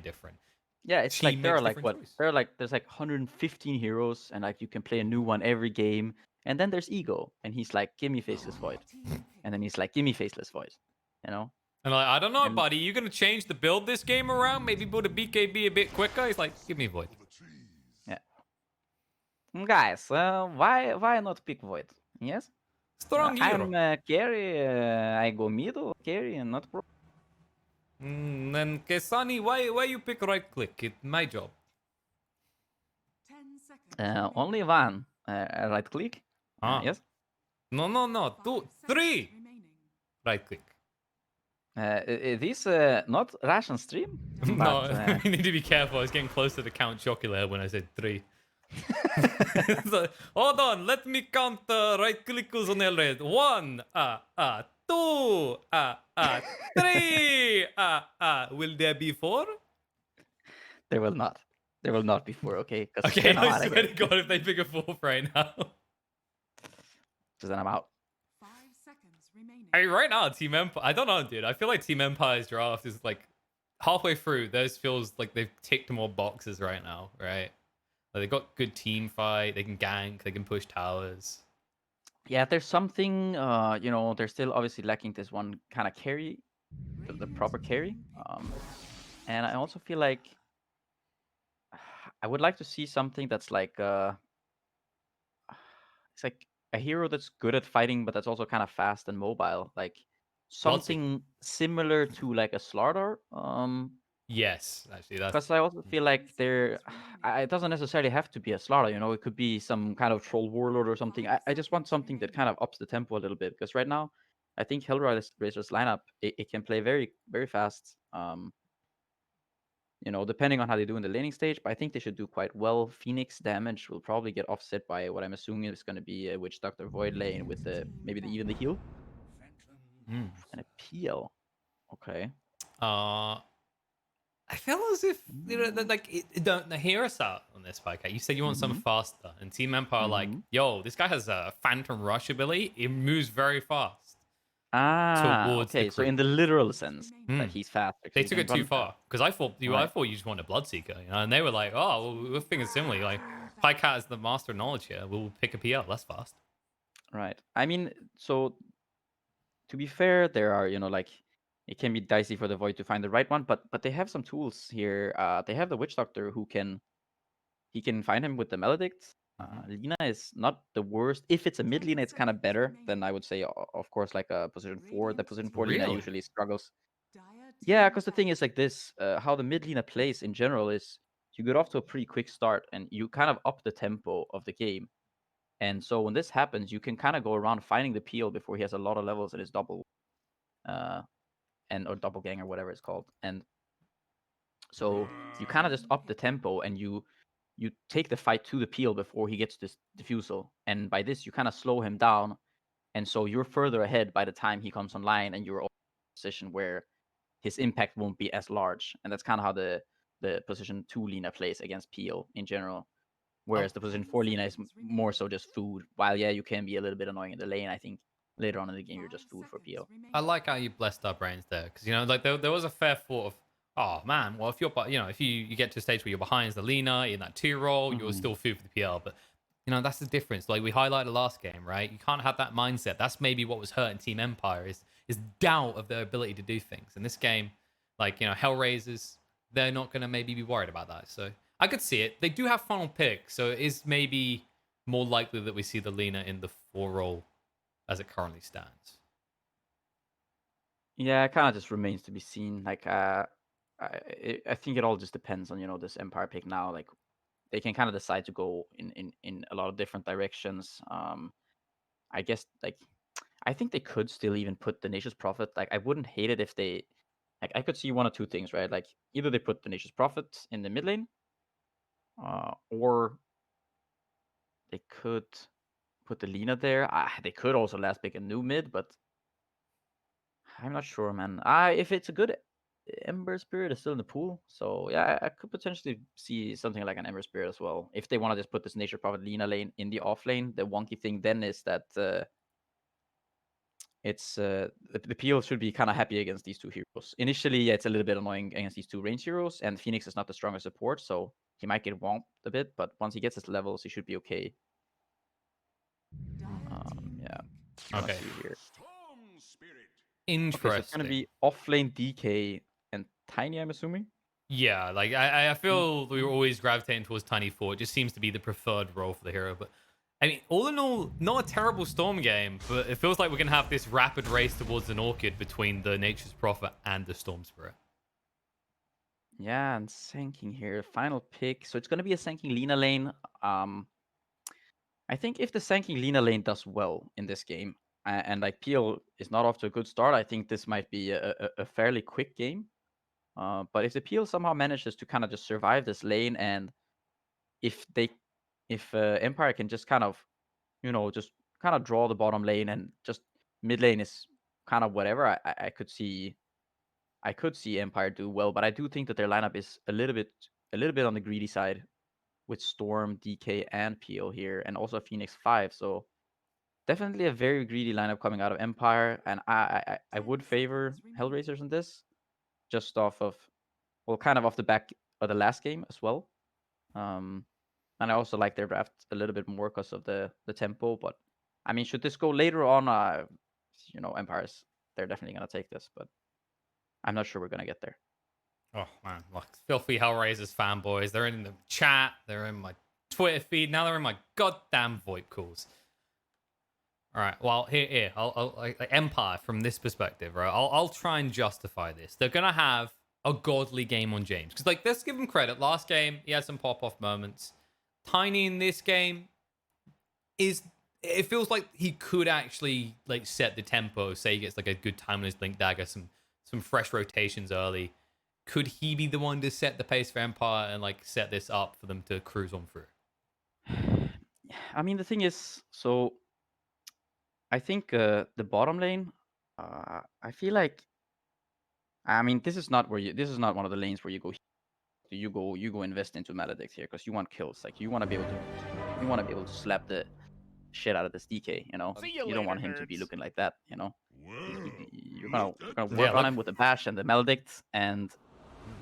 different. Yeah, it's She like there makes are like different what choice. there are like there's like 115 heroes, and like you can play a new one every game. And then there's Ego, and he's like, "Give me Faceless Void," and then he's like, "Give me Faceless Void," you know. And like, I don't know, And buddy. You gonna change the build this game around? Maybe build a BKB a bit quicker? He's like, give me Void. yeah, guys, why not pick Void? Yes, Strong hero. I'm carry. I go middle carry and not pro. Then Kesani, why you pick right click? It's my job. Only one right click. Huh? Yes. No. 2, 3. Right click. This not Russian stream, but No, we need to be careful. I was getting closer to Count Chocula when I said 3. So, hold on, let me count right clickers on HellRaisers. 1, 2, 3. Will there be 4? there will not. There will not be 4. Okay, because Okay, then I'm I out swear again. to God, if they pick a 4th right now. So then I'm out. I mean, right now, Team Empire. I don't know, dude. I feel like Team Empire's draft is like halfway through. Theirs feels like they've ticked more boxes right now, right? Like, they've got good team fight. They can gank. They can push towers. Yeah, there's something. They're still obviously lacking this one kind of carry, the proper carry. And I also feel like I would like to see something that's like it's like a hero that's good at fighting, but that's also kind of fast and mobile, like Bloodseeker. something similar to like a Slardar. Yes, actually, that's. Because I also feel like it doesn't necessarily have to be a Slardar. It could be some kind of troll warlord or something. I just want something that kind of ups the tempo a little bit, because right now, I think HellRaisers lineup it can play very very fast. Depending on how they do in the laning stage, but I think they should do quite well. Phoenix damage will probably get offset by what I'm assuming is going to be a Witch Doctor Void lane with even the heal Mm. and a PL. Okay. Uh, I feel as if don't hear us out on this, podcast. You said you want Mm-hmm. something faster, and Team Empire like, Mm-hmm. yo, this guy has a Phantom Rush ability. It moves very fast towards the Okay. So creep. in the literal sense Hmm. that he's fast, They because he took can it too run fast. far because I Right. thought you just wanted Bloodseeker, and they were like, oh, well, we're thinking similarly. Like, Pycat is the master of knowledge here. We'll pick a PL. That's fast. Right. I mean, so to be fair, there are like it can be dicey for the Void to find the right one, but they have some tools here. They have the Witch Doctor who can find him with the Maledict. Lina is not the worst. If it's a mid Lina, it's kind of better. Then I would say, of course, like a position 4. The position 4 Lina Really? usually struggles. Yeah, because the thing is like this: how the mid Lina plays in general is you get off to a pretty quick start and you kind of up the tempo of the game. And so when this happens, you can kind of go around finding the peel before he has a lot of levels in his double, uh, or double gang or whatever it's called. And so you kind of just up the tempo and you take the fight to the peel before he gets this diffusal. And by this, you kind of slow him down. And so you're further ahead by the time he comes online, and you're in a position where his impact won't be as large. And that's kind of how the position 2 Lina plays against peel in general. Whereas the position 4 Lina is more so just food. While, yeah, you can be a little bit annoying in the lane, I think later on in the game, you're just food for peel. I like how you blessed our brains there because like there was a fair thought of, oh man, well if if you get to a stage where you're behind the Lina in that 2 role, you're Mm-hmm. still food for the PL, but that's the difference. Like we highlighted last game, right? You can't have that mindset. That's maybe what was hurting Team Empire is doubt of their ability to do things. In this game, like HellRaisers, they're not gonna maybe be worried about that. So I could see it. They do have final pick, so it is maybe more likely that we see the Lina in the 4 role as it currently stands. Yeah, it kind of just remains to be seen. Like, I think it all just depends on this Empire pick now. Like, they can kind of decide to go in a lot of different directions. I guess like I think they could still even put the Nature's Prophet. Like, I wouldn't hate it if they like I could see one or two things, right? Like, either they put the Nature's Prophet in the mid lane, or they could put the Lina there. They could also last pick a new mid, but I'm not sure, man. If it's a good Ember Spirit is still in the pool, so yeah, I could potentially see something like an Ember Spirit as well. If they want to just put this Nature Prophet Lina lane in the off lane, the wonky thing then is that it's the PL should be kind of happy against these two heroes. Initially, yeah, it's a little bit annoying against these two range heroes, and Phoenix is not the strongest support, so he might get whomped a bit, but once he gets his levels, he should be okay. Yeah, I'm gonna Okay. see here. Interesting. Okay, so it's gonna be offlane DK and Tiny, I'm assuming. Yeah, like I feel we were always gravitating towards Tiny 4. It just seems to be the preferred role for the hero. But I mean, all in all, not a terrible Storm game, but it feels like we're gonna have this rapid race towards an Orchid between the Nature's Prophet and the Storm Spirit. Yeah, and Sanking here, final pick. So it's gonna be a Sanking Lina lane. I think if the Sanking Lina lane does well in this game, and like PL is not off to a good start, I think this might be a fairly quick game. But if the PL somehow manages to kind of just survive this lane, and if Empire can just kind of, just kind of draw the bottom lane, and just mid lane is kind of whatever, I could see Empire do well. But I do think that their lineup is a little bit on the greedy side with Storm, DK, and PL here, and also Phoenix 5. So definitely a very greedy lineup coming out of Empire, and I would favor HellRaisers in this, just off of, well, kind of off the back of the last game as well. And I also like their draft a little bit more because of the tempo. But I mean, should this go later on, Empires, they're definitely gonna take this, but I'm not sure we're gonna get there. Oh man, like filthy Hellraisers fanboys. They're in the chat. They're in my Twitter feed. Now they're in my goddamn VoIP calls. All right. Well, here. I'll like Empire from this perspective, right? I'll try and justify this. They're gonna have a godly game on James because, like, let's give him credit. Last game, he had some pop-off moments. Tiny in this game it feels like he could actually like set the tempo. Say he gets like a good time on his Blink Dagger, some fresh rotations early. Could he be the one to set the pace for Empire and like set this up for them to cruise on through? I mean, the thing is, so I think the bottom lane, I feel like, I mean, this is not one of the lanes where you go invest into Maledict here because you want kills. Like you want to be able to slap the shit out of this DK. You don't want him to be looking like that. You're gonna work on him with the bash and the Maledict, and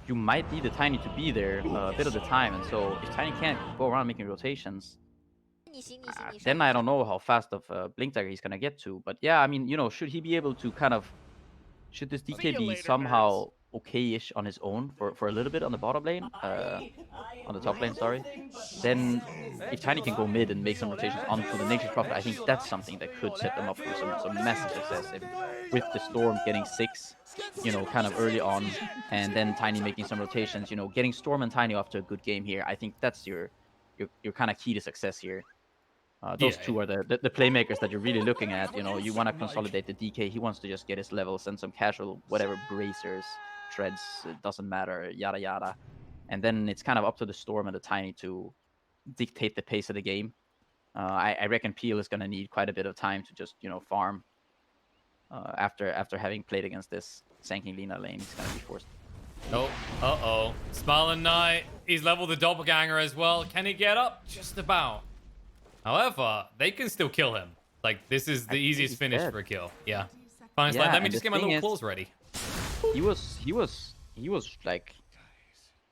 you might need the Tiny to be there a bit of the time. And so if Tiny can't go around making rotations, then I don't know how fast of Blink Dagger he's gonna get to. But yeah, I mean, should he be able to should this DK be somehow okay-ish on his own for a little bit on the bottom lane, on the top lane, sorry, then if Tiny can go mid and make some rotations onto the Nature's Prophet, I think that's something that could set them up for some massive success. With the Storm getting 6, kind of early on, and then Tiny making some rotations, getting Storm and Tiny off to a good game here, I think that's your kind of key to success here. Those two are the playmakers that you're really looking at. You want to consolidate the DK. He wants to just get his levels and some casual whatever bracers, treads, it doesn't matter, yada yada. And then it's kind of up to the Storm and the Tiny to dictate the pace of the game. I reckon Peel is going to need quite a bit of time to just farm. After having played against this Sanking Lina lane, he's going to be forced. Oh, uh-oh. Smiling Knight. He's leveled the Doppelganger as well. Can he get up? Just about. However, they can still kill him. Like, this is the easiest finish for a kill. Yeah. Fine, yeah, let me just get my little claws ready. He was like,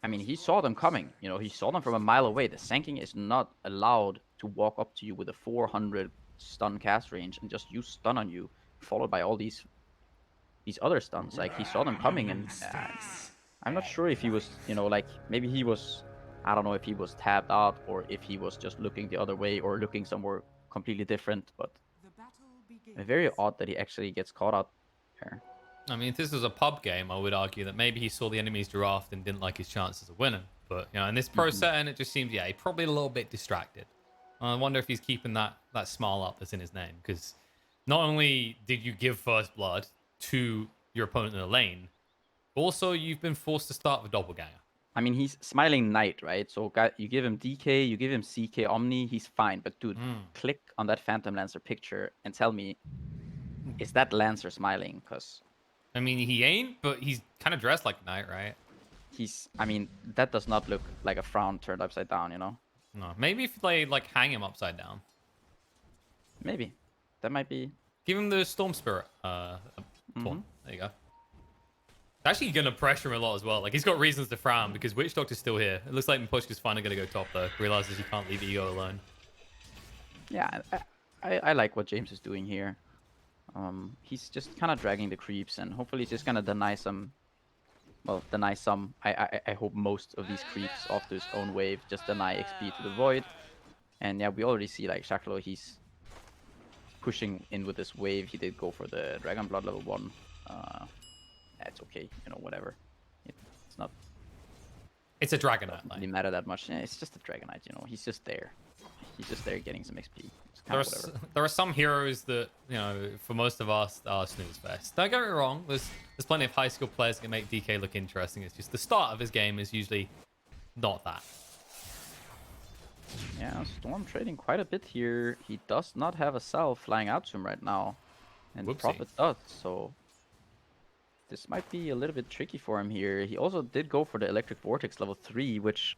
I mean, he saw them coming. He saw them from a mile away. The Sanking is not allowed to walk up to you with a 400 stun cast range and just use stun on you, followed by all these other stuns. Like, he saw them coming, and I'm not sure if he was, like, maybe he was, I don't know if he was tapped out or if he was just looking the other way or looking somewhere completely different, but very odd that he actually gets caught out here. I mean, if this was a pub game, I would argue that maybe he saw the enemy's draft and didn't like his chances of winning. But, in this pro setting, it just seems, he's probably a little bit distracted. I wonder if he's keeping that smile up that's in his name, because not only did you give first blood to your opponent in the lane, also you've been forced to start with Doppelganger. I mean, he's Smiling Knight, right? So you give him DK, you give him CK Omni, he's fine. But dude, click on that Phantom Lancer picture and tell me, is that Lancer smiling? Because I mean, he ain't, but he's kind of dressed like a knight, right? I mean, that does not look like a frown turned upside down, No, maybe if they like hang him upside down. Maybe that might be Give him the Storm Spirit. Taunt. There you go. Actually gonna pressure him a lot as well. Like he's got reasons to frown because Witch Doctor's still here. It looks like Miposhka's finally gonna go top though. Realizes he can't leave Ego alone. Yeah, I like what James is doing here. He's just kind of dragging the creeps, and hopefully he's just gonna deny some. Well, deny some. I hope most of these creeps off to his own wave. Just deny XP to the Void. And yeah, we already see like Shaklo, he's pushing in with this wave. He did go for the Dragon Blood level 1. That's okay, you know, whatever. It's not. It's a Dragonite. Doesn't really matter that much. Yeah, it's just a Dragonite, you know. He's just there. He's just there getting some XP. There are some heroes that, you know, for most of us are snooze fest. Don't get me wrong. There's plenty of high skill players that can make DK look interesting. It's just the start of his game is usually not that. Yeah, Storm trading quite a bit here. He does not have a Cell flying out to him right now. And Whoopsie. Prophet does, so this might be a little bit tricky for him here. He also did go for the Electric Vortex level 3, which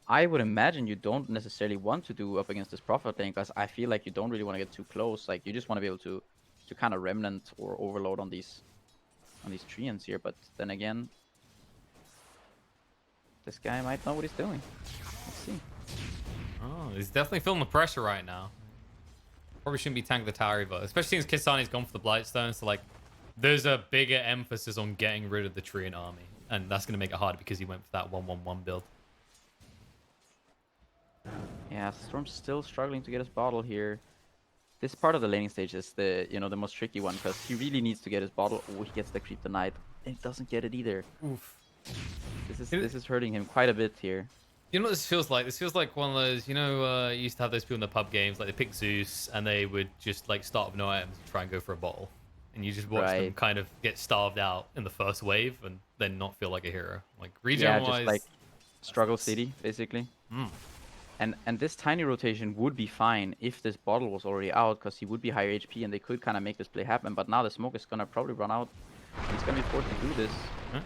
I would imagine you don't necessarily want to do up against this Prophet lane, because I feel like you don't really want to get too close. Like you just want to be able to kind of remnant or overload on these treants here. But then again, this guy might know what he's doing. Let's see. Oh, he's definitely feeling the pressure right now. Probably shouldn't be tank the tower either, especially since Kisani's gone for the Blightstone. So like, there's a bigger emphasis on getting rid of the Treant army, and that's going to make it harder because he went for that 1-1-1 build. Yeah, Storm's still struggling to get his bottle here. This part of the laning stage is the the most tricky one, because he really needs to get his bottle. Oh, he gets the creep denied. And he doesn't get it either. Oof. This is hurting him quite a bit here. You know what this feels like? This feels like one of those, you used to have those people in the pub games, like they pick Zeus and they would just like start with no items and try and go for a bottle. And you just watch them kind of get starved out in the first wave and then not feel like a hero. Like regen-wise... Yeah, just like struggle city, basically. And this tiny rotation would be fine if this bottle was already out, because he would be higher HP and they could kind of make this play happen. But now the smoke is going to probably run out. He's going to be forced to do this.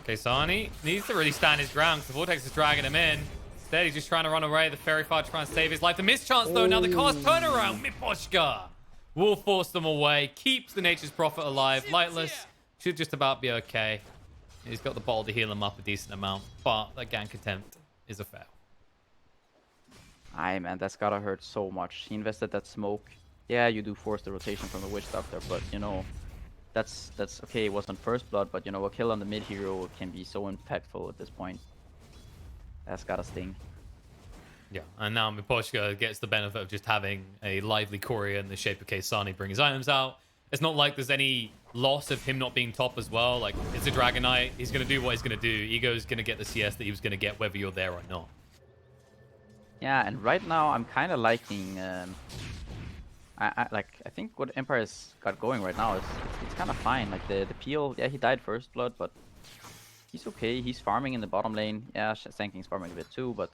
Okay, Sani needs to really stand his ground because the Vortex is dragging him in. Instead, he's just trying to run away. The Fairy Fire trying to save his life. The mischance, though. Now the cast turnaround. Miposhka will force them away. Keeps the Nature's Prophet alive. Lightless should just about be okay. He's got the bottle to heal him up a decent amount. But that gank attempt is a fail. Aye, man, that's gotta hurt so much. He invested that smoke. Yeah, you do force the rotation from the Witch Doctor, but, that's okay. It wasn't first blood, but, a kill on the mid hero can be so impactful at this point. That's gotta sting. Yeah, and now Miposhka gets the benefit of just having a lively courier in the shape of Kaysani bring his items out. It's not like there's any loss of him not being top as well. Like, it's a Dragonite. He's going to do what he's going to do. Ego's going to get the CS that he was going to get whether you're there or not. Yeah, and right now I'm kind of liking... I think what Empire's got going right now is it's kind of fine. Like, the Peel, yeah, he died first blood, but he's okay. He's farming in the bottom lane. Yeah, Sanking's farming a bit too, but...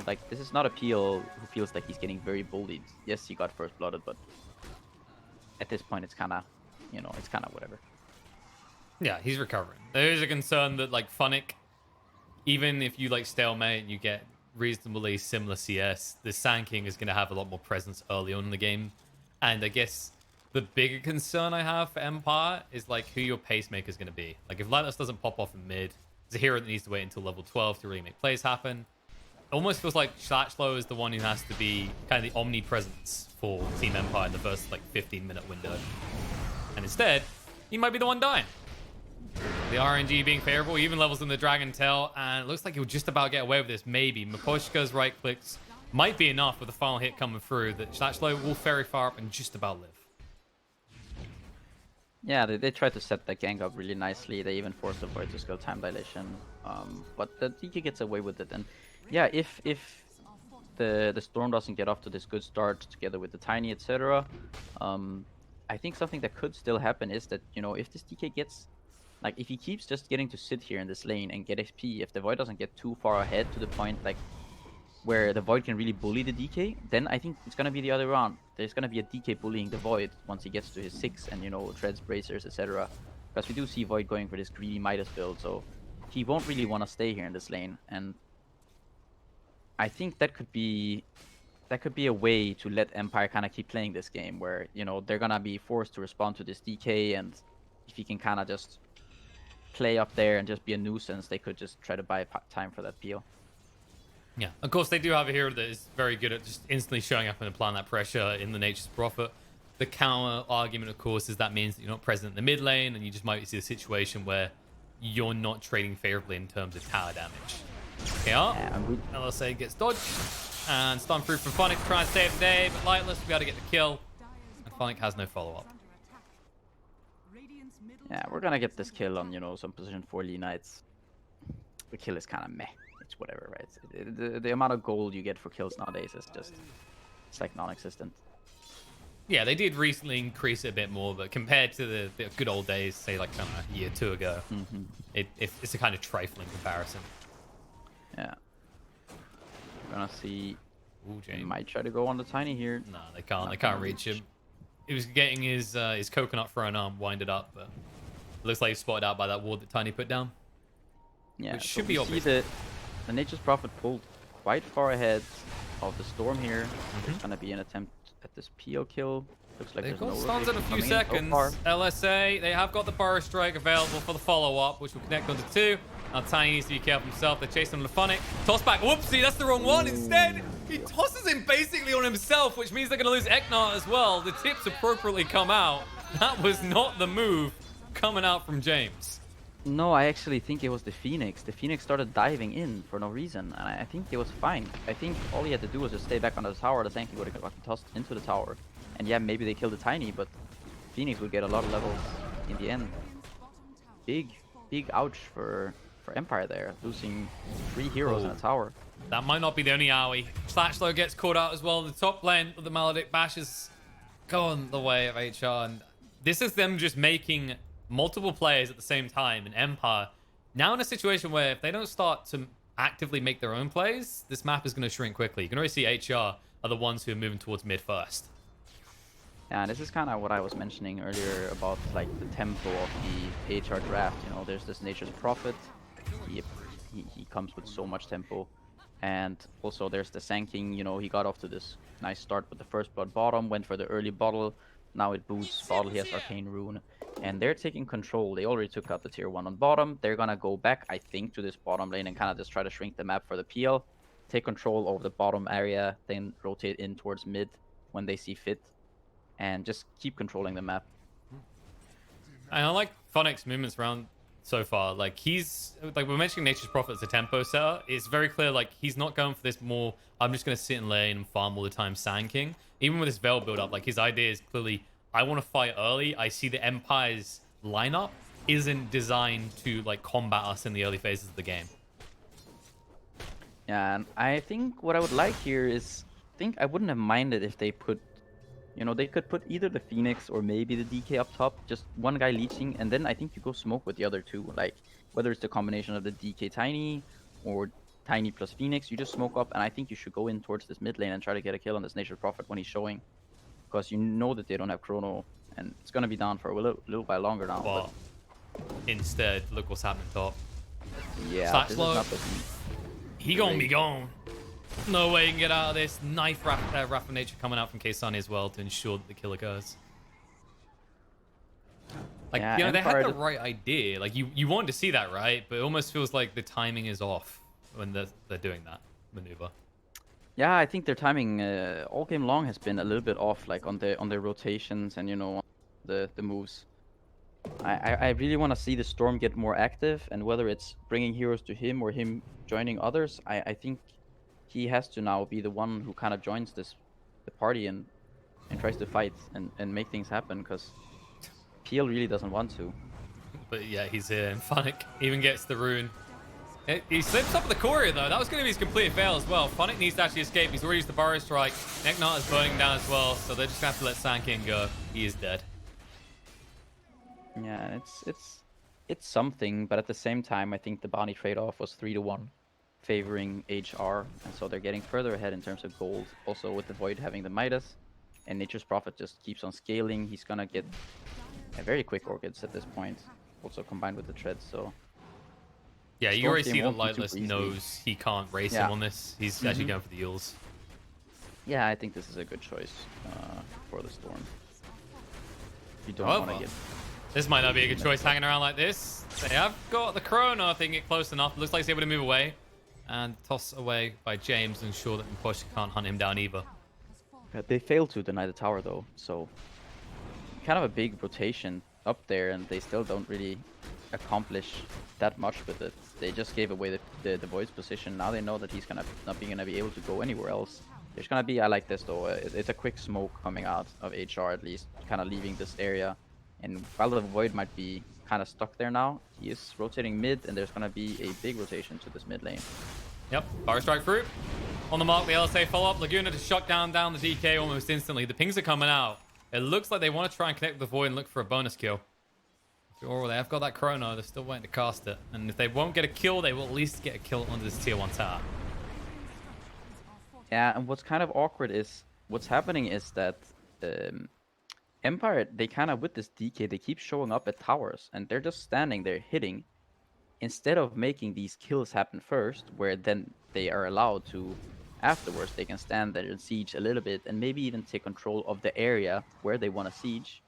like, this is not a Peel who feels like he's getting very bullied. Yes, he got first blooded, but at this point, it's kind of, it's kind of whatever. Yeah, he's recovering. There is a concern that, like, Funnick, even if you, like, stalemate and you get reasonably similar CS, the Sand King is going to have a lot more presence early on in the game. And I guess the bigger concern I have for Empire is, like, who your pacemaker is going to be. Like, if Lightless doesn't pop off in mid, it's a hero that needs to wait until level 12 to really make plays happen. Almost feels like Slatchlow is the one who has to be kind of the omnipresence for Team Empire in the first, like, 15-minute window. And instead, he might be the one dying. The RNG being favorable, even levels in the Dragon Tail, and it looks like he'll just about get away with this, maybe. Miposhka's right clicks might be enough with the final hit coming through that Slatchlow will Fairy Fire up and just about live. Yeah, they tried to set the gank up really nicely. They even forced the Void to skill time dilation. But the DK gets away with it. And yeah, if the Storm doesn't get off to this good start together with the Tiny, etc., I think something that could still happen is that, if this DK gets... Like, if he keeps just getting to sit here in this lane and get XP, if the Void doesn't get too far ahead to the point, like, where the Void can really bully the DK, then I think it's going to be the other way around. There's going to be a DK bullying the Void once he gets to his 6 and, treads bracers, etc. Because we do see Void going for this greedy Midas build, so he won't really want to stay here in this lane. And I think that could be that could be a way to let Empire kind of keep playing this game, where they're gonna be forced to respond to this DK, and if he can kind of just play up there and just be a nuisance, they could just try to buy time for that peel. Yeah, of course they do have a hero that is very good at just instantly showing up and applying that pressure in the Nature's Prophet. The counter argument, of course, is that means that you're not present in the mid lane, and you just might see a situation where you're not trading favorably in terms of tower damage. Okay, LSA gets dodged, and stun through from Phonic to try and save the day, but Lightless will be able to get the kill, and Phonic has no follow-up. Yeah, we're gonna get this kill on, some position 4 Lee Knights. The kill is kind of meh. It's whatever, right? The amount of gold you get for kills nowadays is just, it's like non-existent. Yeah, they did recently increase it a bit more, but compared to the good old days, say like a year or two ago, it's a kind of trifling comparison. Yeah. We're gonna see. Ooh, He might try to go on the Tiny here. No, they can't. They can't reach him. He was getting his coconut thrown arm winded up, but it looks like he's spotted out by that ward that Tiny put down. Yeah, which so should be we obvious. see the Nature's Prophet pulled quite far ahead of the Storm here. There's gonna be an attempt at this PO kill. Looks like They've there's got no stuns in a rotation few coming in so far. seconds. LSA, they have got the Burrow Strike available for the follow-up, which will connect onto 2. Now Tiny needs to be careful himself. They're chasing him Phonic. Toss back. Whoopsie, that's the wrong one. Instead, he tosses him basically on himself, which means they're going to lose Eknart as well. The tips appropriately come out. That was not the move coming out from James. No, I actually think it was the Phoenix. The Phoenix started diving in for no reason, and I think it was fine. I think all he had to do was just stay back on the tower. The Sankey would have gotten tossed into the tower. And yeah, maybe they killed the Tiny, but Phoenix would get a lot of levels in the end. Big ouch for Empire there, losing 3 heroes in a tower. That might not be the only owie. Slashlow gets caught out as well. The top lane of the Maledict Bash is gone the way of HR. And this is them just making multiple players at the same time. And Empire now in a situation where if they don't start to actively make their own plays, this map is going to shrink quickly. You can already see HR are the ones who are moving towards mid first. Yeah, this is kind of what I was mentioning earlier about like the tempo of the HR draft. There's this Nature's Prophet. He comes with so much tempo. And also there's the Sanking, he got off to this nice start with the first blood bottom, went for the early bottle. Now it boots bottle, he has Arcane Rune. And they're taking control. They already took out the tier 1 on bottom. They're gonna go back, I think, to this bottom lane and kind of just try to shrink the map for the PL. Take control over the bottom area, then rotate in towards mid when they see fit. And just keep controlling the map. And I like Phonic's movements around so far. Like we're mentioning Nature's Prophet as a tempo setter. It's very clear like he's not going for this more I'm just going to sit in lane and farm all the time Sanking. Even with his Veil build up, like his idea is clearly I want to fight early. I see the Empire's lineup isn't designed to like combat us in the early phases of the game. Yeah, and I think what I would like here is I wouldn't have minded if they put they could put either the Phoenix or maybe the DK up top, just one guy leeching, and then I think you go smoke with the other 2. Like, whether it's the combination of the DK Tiny or Tiny plus Phoenix, you just smoke up, and I think you should go in towards this mid lane and try to get a kill on this Nature's Prophet when he's showing. Because you know that they don't have Chrono, and it's going to be down for a little while longer now. But instead, look what's happening top. Yeah, Slashlow, he gonna be gone. No way you can get out of this. Knife Wrath of Nature coming out from Kaysani as well to ensure that the kill occurs. Like, yeah, they had the right idea. Like, you wanted to see that, right? But it almost feels like the timing is off when they're doing that maneuver. Yeah, I think their timing all game long has been a little bit off, like on their rotations and the moves. I really want to see the Storm get more active, and whether it's bringing heroes to him or him joining others, I think he has to now be the one who kind of joins the party and tries to fight and make things happen, because PL really doesn't want to. But yeah, he's here, and Phonic even gets the rune. He slips up the courier though. That was going to be his complete fail as well. Phonic needs to actually escape. He's already used the Burrow Strike. Eknart is burning down as well, so they're just going to have to let Sankin go. He is dead. Yeah, it's something, but at the same time, I think the bounty trade-off was 3-1. Favoring HR, and so they're getting further ahead in terms of gold. Also with the Void having the Midas, and Nature's Prophet just keeps on scaling. He's gonna get a very quick Orchids at this point, also combined with the Treads. So yeah, you already see that Lightless knows he can't race him on this. He's actually going for the Yules. Yeah, I think this is a good choice for the Storm. You don't want to get... This might not be a good choice hanging around like this. They have got the Chrono, if they can get close enough. Looks like he's able to move away. And toss away by James, and sure that Push can't hunt him down either. They failed to deny the tower though, so kind of a big rotation up there, and they still don't really accomplish that much with it. They just gave away the Void's position. Now they know that he's gonna not be able to go anywhere else. There's gonna be, I like this though, it's a quick smoke coming out of HR at least, kind of leaving this area. And while the Void might be kind of stuck there now, he is rotating mid, and there's gonna be a big rotation to this mid lane. Yep, Fire Strike through. On the mark, the LSA follow-up. Laguna to shut down the DK almost instantly. The pings are coming out. It looks like they want to try and connect with the Void and look for a bonus kill. Sure, they have got that Chrono. They're still waiting to cast it. And if they won't get a kill, they will at least get a kill onto this tier 1 tower. Yeah, and what's kind of awkward is, what's happening is that Empire, they kind of, with this DK, they keep showing up at towers, and they're just standing there hitting, instead of making these kills happen first, where then they are allowed to, afterwards, they can stand there and siege a little bit, and maybe even take control of the area where they want to siege.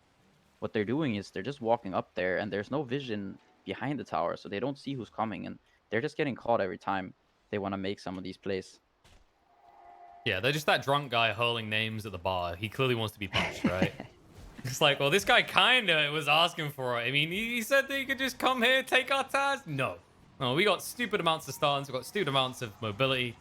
What they're doing is they're just walking up there, and there's no vision behind the tower, so they don't see who's coming, and they're just getting caught every time they want to make some of these plays. Yeah, they're just that drunk guy hurling names at the bar. He clearly wants to be punched, right? It's like, well, this guy kind of was asking for it. I mean, he said that he could just come here, take our towers. No. No, we got stupid amounts of stuns. We've got stupid amounts of mobility.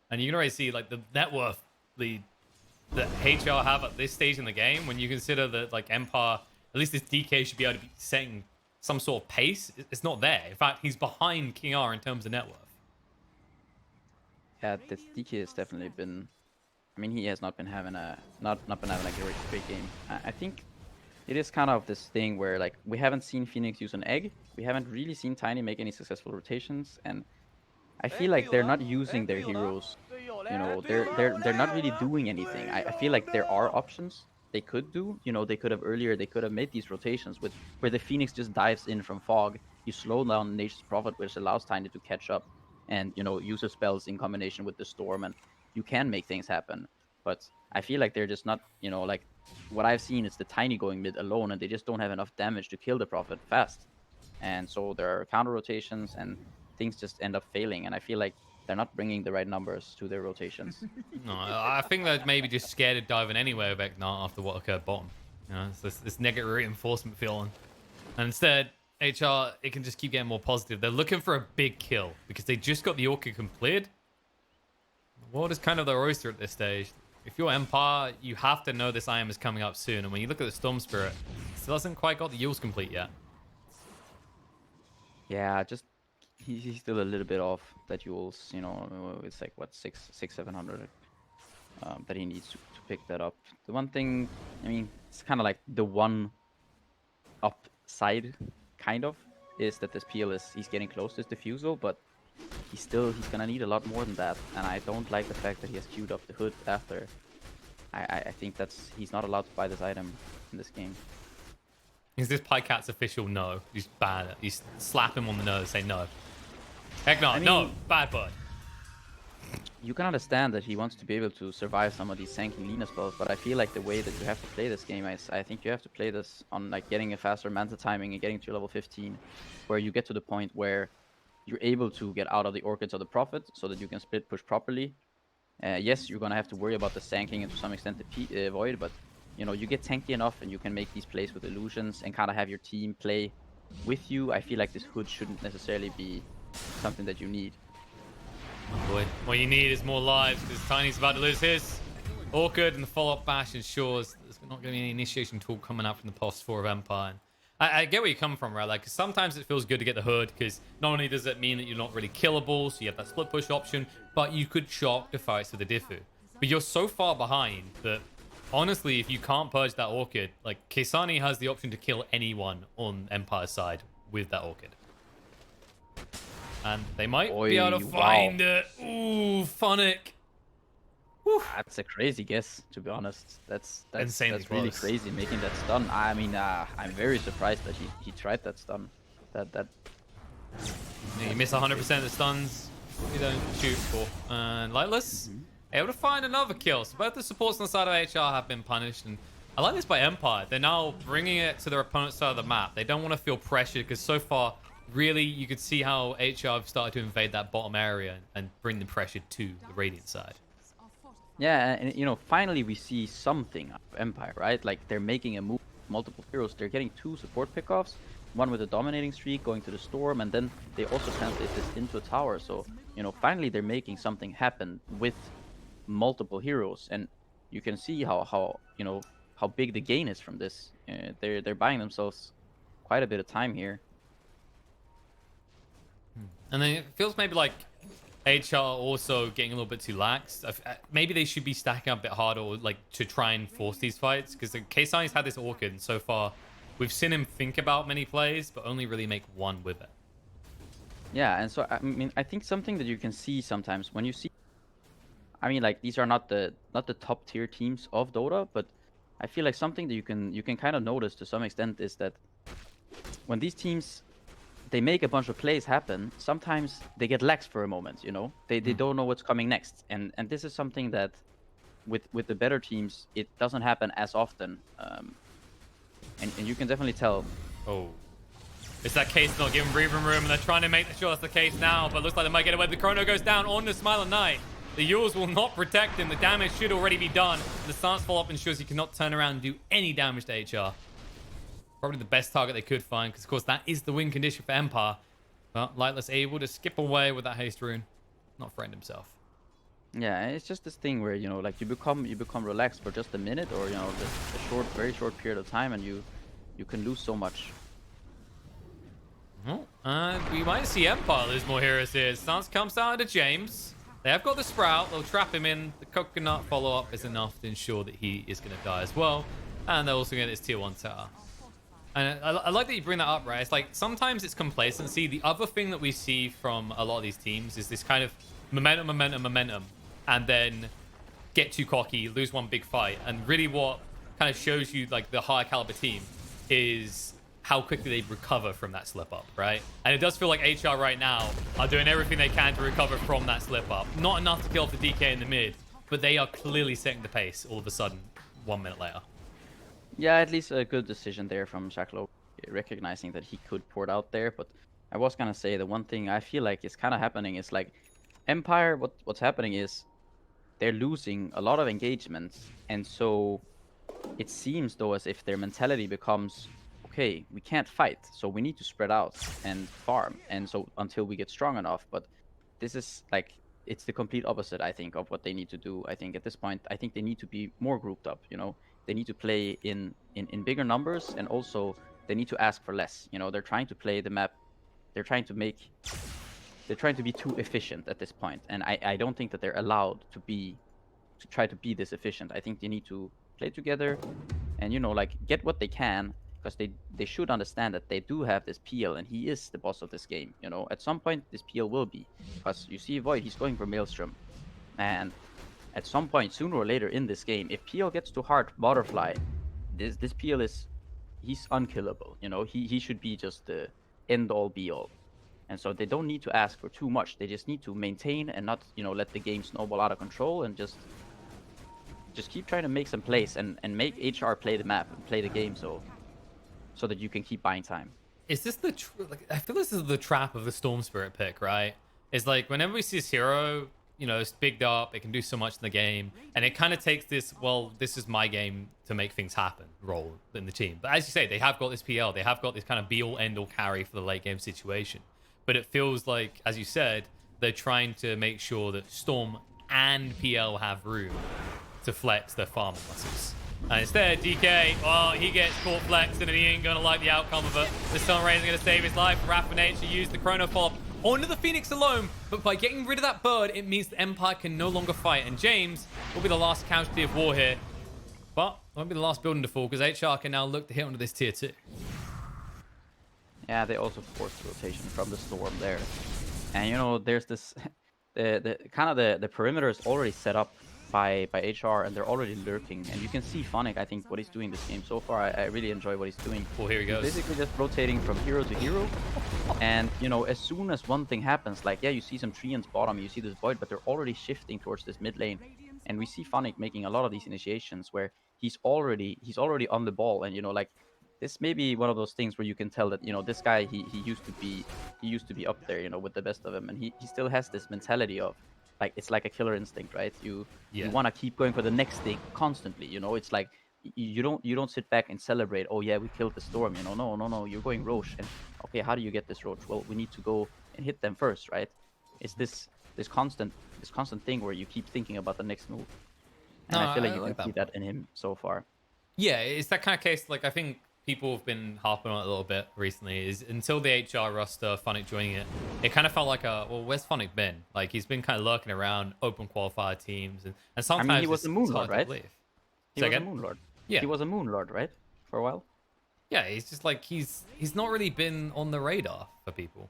And you can already see, like, the net worth that HR have at this stage in the game, when you consider that, like, Empire, at least this DK should be able to be setting some sort of pace. It's not there. In fact, he's behind King R in terms of net worth. Yeah, this DK has definitely been... I mean, he has not been having a great game. I think it is kind of this thing where, like, we haven't seen Phoenix use an egg. We haven't really seen Tiny make any successful rotations, and I feel like they're not using their heroes. You know, they're not really doing anything. I feel like there are options they could do. You know, they could have made these rotations with where the Phoenix just dives in from fog. You slow down Nature's Prophet, which allows Tiny to catch up, and, you know, use the spells in combination with the Storm, and you can make things happen. But I feel like they're just not, you know, like, what I've seen is the Tiny going mid alone, and they just don't have enough damage to kill the Prophet fast. And so there are counter rotations, and things just end up failing, and I feel like they're not bringing the right numbers to their rotations. No, I think they're maybe just scared of diving anywhere with Eknar after what occurred bottom. You know, it's this negative reinforcement feeling. And instead, HR, it can just keep getting more positive. They're looking for a big kill because they just got the Orchid completed. The world is kind of their oyster at this stage. If you're Empire, you have to know this IM is coming up soon. And when you look at the Storm Spirit, it still hasn't quite got the Yules complete yet. Yeah, just he's still a little bit off that Yules. You know, it's like what 700 that he needs to pick that up. The one thing, I mean, it's kind of like the one upside, kind of, is that this PL he's getting close to his diffusal, but he's gonna need a lot more than that, and I don't like the fact that he has queued up the hood after. I think he's not allowed to buy this item in this game. Is this Pycat's official no? You just ban it. You slap him on the nose, say no. Heck no, no, bad bud. You can understand that he wants to be able to survive some of these Sanky Lina spells, but I feel like the way that you have to play this game is, I think you have to play this on, like, getting a faster Manta timing and getting to level 15, where you get to the point where you're able to get out of the Orchids or the Prophet so that you can split push properly. Yes, you're going to have to worry about the sanking and to some extent the Void, but, you know, you get tanky enough and you can make these plays with illusions and kind of have your team play with you. I feel like this hood shouldn't necessarily be something that you need. Oh boy. What you need is more lives, because Tiny's about to lose his. Orchid and the follow-up bash ensures there's not going to be any initiation tool coming out from the post 4 of Empire. I get where you come from, right? Like, cause sometimes it feels good to get the hood, because not only does it mean that you're not really killable, so you have that split push option, but you could shock the fights with the Diffu. But you're so far behind that, honestly, if you can't purge that Orchid, like, Kesani has the option to kill anyone on Empire's side with that Orchid. And they might be able to find it. Ooh, Funnick. Whew. That's a crazy guess, to be honest. That's insanely really close. crazy, making that stun. I mean, I'm very surprised that he tried that stun. You miss 100% of the stuns you don't shoot for. And Lightless, able to find another kill. So both the supports on the side of HR have been punished, and I like this by Empire. They're now bringing it to their opponent's side of the map. They don't want to feel pressured because so far, really, you could see how HR have started to invade that bottom area and bring the pressure to the Radiant side. Yeah, and you know, finally we see something of Empire, right? Like they're making a move, multiple heroes. They're getting 2 support pickoffs, one with a dominating streak going to the Storm, and then they also translate this into a tower. So, you know, finally they're making something happen with multiple heroes, and you can see how you know how big the gain is from this. They're buying themselves quite a bit of time here. And then it feels maybe like HR also getting a little bit too lax. Maybe they should be stacking up a bit harder, or like to try and force these fights, because K-Sign's had this Orchid, and so far we've seen him think about many plays but only really make one with it. Yeah, and so I mean, I think something that you can see sometimes when you see, I mean, like these are not the top tier teams of Dota, but I feel like something that you can kind of notice to some extent is that when these teams, they make a bunch of plays happen, sometimes they get lax for a moment, you know? They don't know what's coming next. And this is something that with the better teams, it doesn't happen as often. And you can definitely tell. Oh. It's that case not giving breathing room, and they're trying to make sure that's the case now, but looks like they might get away. The Chrono goes down on the Smiling Knight. The Yules will not protect him. The damage should already be done. The stance follow-up ensures he cannot turn around and do any damage to HR. Probably the best target they could find, because of course that is the win condition for Empire. But Lightless able to skip away with that haste rune. Not friend himself. Yeah, it's just this thing where, you know, like you become relaxed for just a minute, or, you know, very short period of time, and you can lose so much. Well, we might see Empire lose more heroes here. Stance comes down to James. They have got the Sprout. They'll trap him in. The Coconut follow-up is enough to ensure that he is going to die as well. And they're also going to get this tier 1 tower. And I like that you bring that up, right? It's like sometimes it's complacency. The other thing that we see from a lot of these teams is this kind of momentum, and then get too cocky, lose one big fight. And really what kind of shows you like the higher caliber team is how quickly they recover from that slip up, right? And it does feel like HR right now are doing everything they can to recover from that slip up. Not enough to kill off the DK in the mid, but they are clearly setting the pace all of a sudden 1 minute later. Yeah, at least a good decision there from Shaklo, recognizing that he could pour it out there. But I was gonna say the one thing I feel like is kind of happening is like Empire. What's happening is they're losing a lot of engagements, and so it seems though as if their mentality becomes, okay, we can't fight, so we need to spread out and farm, and so until we get strong enough. But this is like, it's the complete opposite, I think, of what they need to do. I think at this point, I think they need to be more grouped up, you know? They need to play in bigger numbers, and also they need to ask for less. You know, they're trying to play the map. They're trying to be too efficient at this point, and I don't think that they're allowed to try to be this efficient. I think they need to play together, and, you know, like get what they can, because they should understand that they do have this PL, and he is the boss of this game. You know, at some point this PL will be, because you see Void, he's going for Maelstrom, and at some point, sooner or later in this game, if PL gets too hard Butterfly, this PL he's unkillable. You know, he should be just the end all be all. And so they don't need to ask for too much. They just need to maintain and not, you know, let the game snowball out of control, and just keep trying to make some plays and make HR play the map and play the game, so that you can keep buying time. Is this I feel this is the trap of the Storm Spirit pick, right? It's like whenever we see this hero, you know, it's bigged up, it can do so much in the game, and it kind of takes this, well, this is my game to make things happen role in the team. But as you say, they have got this PL, they have got this kind of be-all, end-all carry for the late game situation. But it feels like, as you said, they're trying to make sure that Storm and PL have room to flex their farming muscles. And instead, DK, well, he gets caught flexing, and he ain't going to like the outcome of it. The Sunrays are going to save his life. Raffinate to use the Chrono Follow onto the Phoenix alone, but by getting rid of that bird, it means the Empire can no longer fight, and James will be the last casualty of war here. But it won't be the last building to fall, because HR can now look to hit onto this tier 2. Yeah, they also forced rotation from the Storm there. And, you know, there's this, the perimeter is already set up by HR, and they're already lurking. And you can see Phonic, I think, what he's doing this game so far. I really enjoy what he's doing. Oh, here he goes. He's basically just rotating from hero to hero. And, you know, as soon as one thing happens, like, yeah, you see some Treants bottom, you see this Void, but they're already shifting towards this mid lane. And we see Phonic making a lot of these initiations where he's already on the ball. And, you know, like, this may be one of those things where you can tell that, you know, this guy, he used to be up there, you know, with the best of them. And he still has this mentality of, like, it's like a killer instinct, right? You want to keep going for the next thing constantly, you know. It's like you don't sit back and celebrate, oh yeah, we killed the storm, you know. No, you're going Roche, and okay, how do you get this Roche? Well, we need to go and hit them first, right? It's this constant thing where you keep thinking about the next move. And I feel like you can see that in him so far. Yeah, it's that kind of case. Like, I think people have been harping on it a little bit recently, is until the HR roster, Phonic joining it kind of felt like well, where's Phonic been? Like, he's been kind of lurking around open qualifier teams, and sometimes I mean, he was a Moon Lord, right? He was a Moon Lord. Yeah, he was a Moon Lord, right? For a while. Yeah, he's just like he's not really been on the radar for people.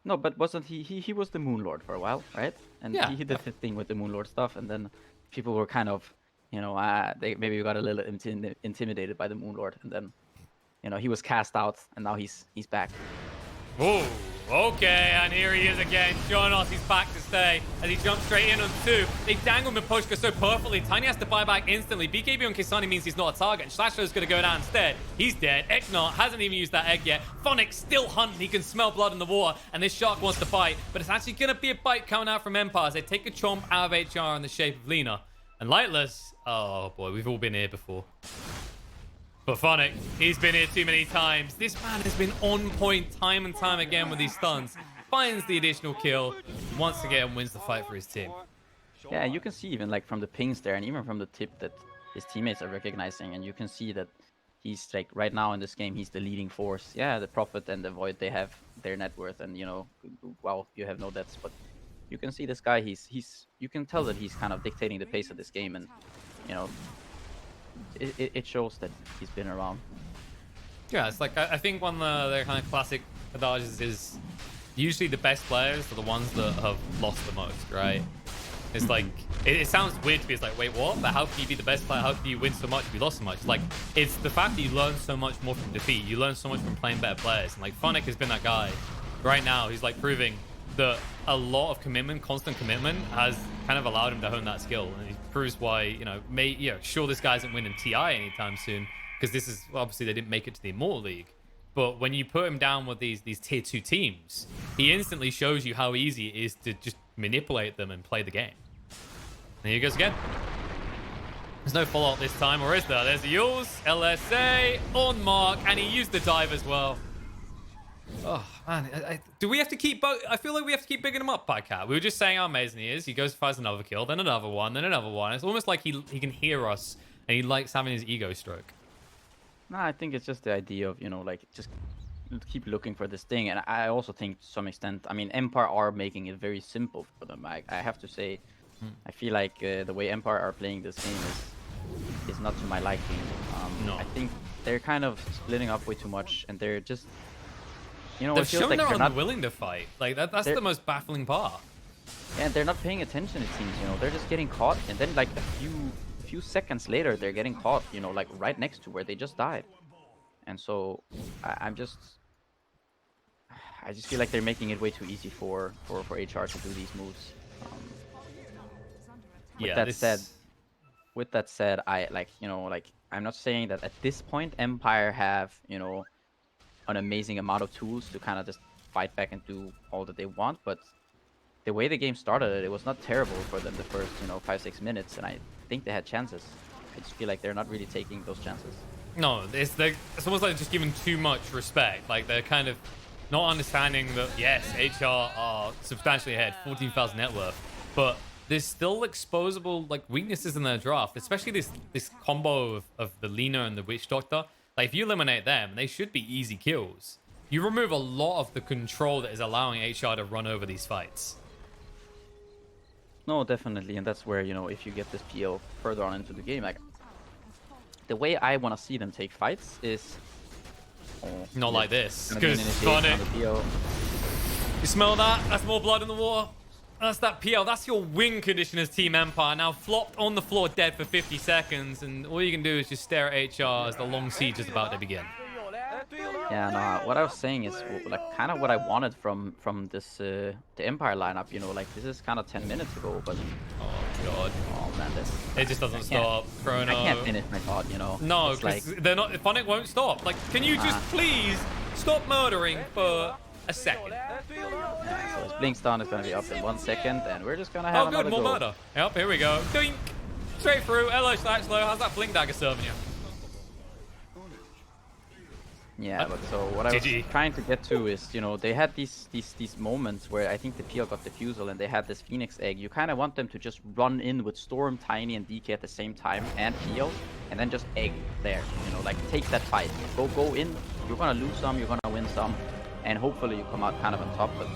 No, but wasn't he was the Moon Lord for a while, right? And yeah, he did his thing with the Moon Lord stuff, and then people were kind of, you know, they maybe got a little intimidated by the Moon Lord, and then, you know, he was cast out, and now he's back. Whoa, okay, and here he is again. Jonas, he's back to stay as he jumps straight in on 2. They dangle Miposhka so perfectly. Tiny has to buy back instantly. BKB on Kisani means he's not a target, and Slasher's going to go down instead. He's dead. Eknar hasn't even used that egg yet. Phonic still hunting. He can smell blood in the water, and this shark wants to bite, but it's actually going to be a bite coming out from Empire as they take a chomp out of HR in the shape of Lina. And Lightless, oh boy, we've all been here before. But Phonic, he's been here too many times. This man has been on point time and time again with these stuns. Finds the additional kill. Once again, wins the fight for his team. Yeah, and you can see even like from the pings there, and even from the tip that his teammates are recognizing, and you can see that he's like right now in this game, he's the leading force. Yeah, the Prophet and the Void, they have their net worth, and you know, well, you have no deaths, but you can see this guy, you can tell that he's kind of dictating the pace of this game, and you know, it shows that he's been around. Yeah, it's like I think one of the kind of classic adages is usually the best players are the ones that have lost the most, right? It's like it sounds weird to me. It's like, wait, what? But how can you be the best player? How can you win so much if you lost so much? It's like, it's the fact that you learn so much more from defeat. You learn so much from playing better players. And like Phonic has been that guy right now. He's like proving that a lot of commitment, constant commitment, has kind of allowed him to hone that skill, and he proves why, you know, sure, this guy isn't winning TI anytime soon, because this is, well, obviously they didn't make it to the Immortal League, but when you put him down with these tier 2 teams, he instantly shows you how easy it is to just manipulate them and play the game. And here he goes again. There's no follow-up this time, or is there? There's the Yules, LSA on mark, and he used the dive as well. Oh man, do we have to keep? I feel like we have to keep bigging him up, Cat. We were just saying how amazing he is. He goes finds another kill, then another one, then another one. It's almost like he can hear us, and he likes having his ego stroke. Nah, I think it's just the idea of, you know, like, just keep looking for this thing. And I also think to some extent, I mean, Empire are making it very simple for them. I have to say, I feel like the way Empire are playing this game is not to my liking. No. I think they're kind of splitting up way too much, and they're just, you know, they've it feels shown like they're not unwilling to fight. Like that's the most baffling part. And they're not paying attention, it seems. You know, they're just getting caught, and then like a few seconds later, they're getting caught. You know, like right next to where they just died. And so I just feel like they're making it way too easy for HR to do these moves. With that said, I like, you know, like, I'm not saying that at this point Empire have, you know, an amazing amount of tools to kind of just fight back and do all that they want, but the way the game started, it was not terrible for them the first, you know, 5-6 minutes, and I think they had chances. I just feel like they're not really taking those chances. No, it's almost like just giving too much respect. Like, they're kind of not understanding that, yes, HR are substantially ahead, 14,000 net worth, but there's still exposable like weaknesses in their draft, especially this combo of the Lina and the Witch Doctor. Like, if you eliminate them, they should be easy kills. You remove a lot of the control that is allowing HR to run over these fights. No, definitely, and that's where, you know, if you get this PO further on into the game, like, the way I want to see them take fights is not like this, because Phonic, you smell that? That's more blood in the water. That's that PL. That's your win condition as Team Empire. Now flopped on the floor dead for 50 seconds. And all you can do is just stare at HR as the long siege is about to begin. Yeah, no, what I was saying is like kind of what I wanted from this the Empire lineup, you know, like this is kind of 10 minutes ago, but Oh god. oh man, this It just doesn't stop. Chrono. I can't finish my thought, you know. No, It's because like, they're not. Phonic won't stop. Like, can you just please stop murdering for a second? yeah, so his blink stun is gonna be up in 1 second, and we're just gonna have Oh, another good, more go. murder. Yep, here we go. Dink! Straight through. Hello, Slackslow. How's that blink dagger serving you? Yeah, but so what I was GG. trying to get to is, you know, they had these moments where I think the PL got defusal and they had this Phoenix egg. You kind of want them to just run in with Storm, Tiny, and DK at the same time, and PL, and then just egg there. You know, like take that fight. Go in. You're gonna lose some. You're gonna win some, and hopefully you come out kind of on top. But